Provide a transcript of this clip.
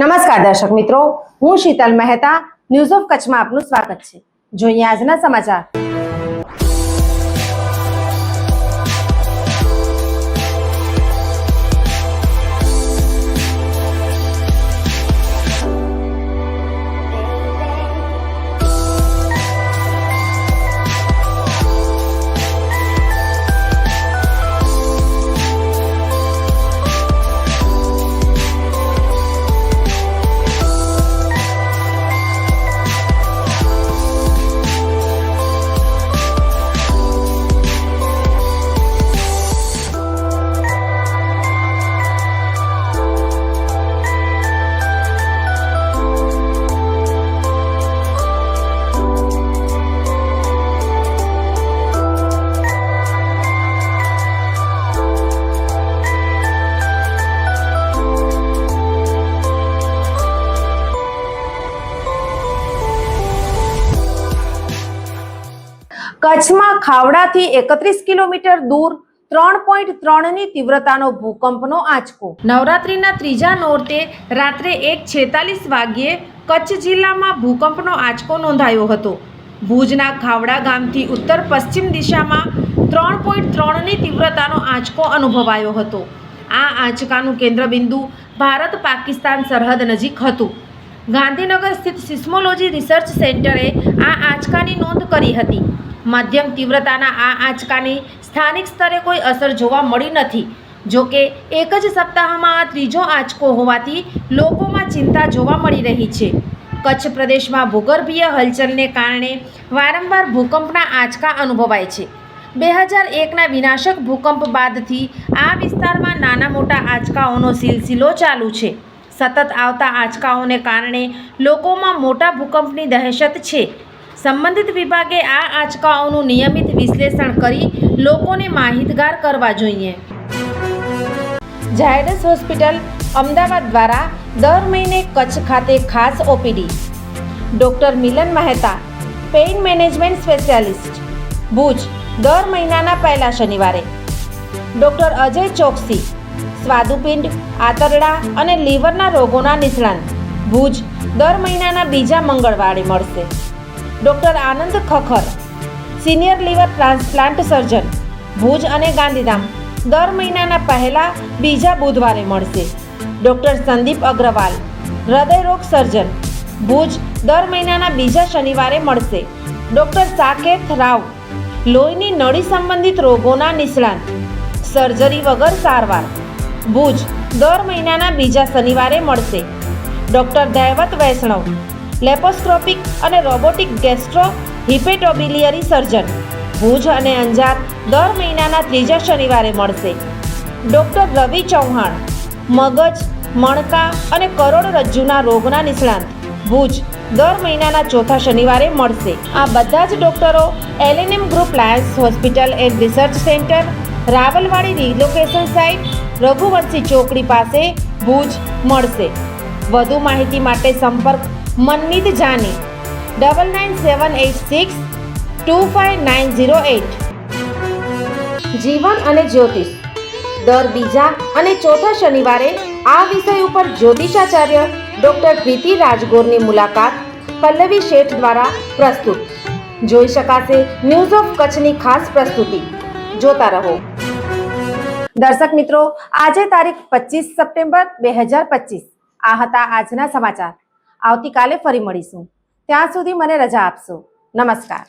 નમસ્કાર દર્શક મિત્રો, હું શીતલ મહેતા ન્યૂઝ ઓફ કચ્છમાં આપનું સ્વાગત છે। જોઈએ આજના સમાચાર। કચ્છમાં ખાવડાથી 31 કિલોમીટર દૂર 3.3 ની તીવ્રતાનો ભૂકંપનો આંચકો। નવરાત્રીના ત્રીજા નોરતે રાત્રે 1:46 વાગ્યે કચ્છ જિલ્લામાં ભૂકંપનો આંચકો નોંધાયો હતો। ભુજના ખાવડા ગામથી ઉત્તર પશ્ચિમ દિશામાં 3.3 ની તીવ્રતાનો આંચકો અનુભવાયો હતો। આ આંચકાનું કેન્દ્રબિંદુ ભારત પાકિસ્તાન સરહદ નજીક હતું। ગાંધીનગર સ્થિત સિસ્મોલોજી રિસર્ચ સેન્ટરે આ આંચકાની નોંધ કરી હતી। મધ્યમ તીવ્રતાના આ આંચકાની સ્થાનિક સ્તરે કોઈ અસર જોવા મળી નથી। જો કે એક જ સપ્તાહમાં આ ત્રીજો આંચકો હોવાથી લોકોમાં ચિંતા જોવા મળી રહી છે। કચ્છ પ્રદેશમાં ભૂગર્ભીય હલચલને કારણે વારંવાર ભૂકંપના આંચકા અનુભવાય છે। 2001ના વિનાશક ભૂકંપ બાદથી આ વિસ્તારમાં નાના મોટા આંચકાઓનો સિલસિલો ચાલુ છે। સતત આવતા આંચકાઓને કારણે લોકોમાં મોટા ભૂકંપની દહેશત છે। સંબંધિત વિભાગે આ આંચકાઓનું નિયમિત વિશ્લેષણ કરી લોકોને માહિતગાર કરવા જોઈએ। ઝાયડસ હોસ્પિટલ અમદાવાદ દ્વારા દર મહિને કચ્છ ખાતે ખાસ OPD. Doctor Milan Mehta, pain management specialist, Bhuj, દર મહિનાના પહેલા શનિવારે। ડૉક્ટર અજય ચોકસી, સ્વાદુપિંડ, આંતરડા અને લીવરના રોગોના નિષ્ણાંત, ભુજ, દર મહિનાના બીજા મંગળવારે મળશે। Doctor Anand Khakhar, senior liver transplant surgeon, Bhuj અને ગાંધીધામ, દર મહિનાના પહેલા બીજા બુધવારે મળશે। ડૉક્ટર સંદીપ અગ્રવાલ, હૃદયરોગ સર્જન, ભુજ, દર મહિનાના બીજા શનિવારે મળશે। ડૉક્ટર સાકેત રાવ, લોહીની નળી સંબંધિત રોગોના નિષ્ણાંત, સર્જરી વગર સારવાર, ભુજ, દર મહિનાના બીજા શનિવારે મળશે। ડૉક્ટર દૈવત વૈષ્ણવ, લેપોસ્કોપિક અને રોબોટિક ગેસ્ટ્રો હિપેટોબિલિયરી સર્જન, ભુજ અને અંજાર, દર મહિનાના ત્રીજા શનિવારે મળશે। ડૉક્ટર રવિ ચૌહાણ, મગજ, મણકા અને કરોડરજ્જુના રોગના નિષ્ણાંત, ભુજ, દર મહિનાના ચોથા શનિવારે મળશે। આ બધા જ ડૉક્ટરો LNM group Lions hospital and research centre, Rawalwadi relocation site, Raghuvanshi ચોકડી પાસે, ભુજ મળશે। વધુ માહિતી માટે સંપર્ક મનમીત જાની 9978625908। જીવન અને જ્યોતિષ દર બીજા અને ચોથા શનિવારે આ વિષય ઉપર જ્યોતિષાચાર્ય ડૉક્ટર પ્રીતિ રાજગોરની મુલાકાત પલ્લવી શેઠ દ્વારા પ્રસ્તુત। જોઈ શકાશે ન્યૂઝ ઓફ કચ્છની ખાસ પ્રસ્તુતિ। જોતા રહો। દર્શક મિત્રો, આજે તારીખ 25 સપ્ટેમ્બર 2025 આ હતા આજના સમાચાર। આવતીકાલે ફરી મળીશું। ત્યાં સુધી મને રજા આપશો। નમસ્કાર।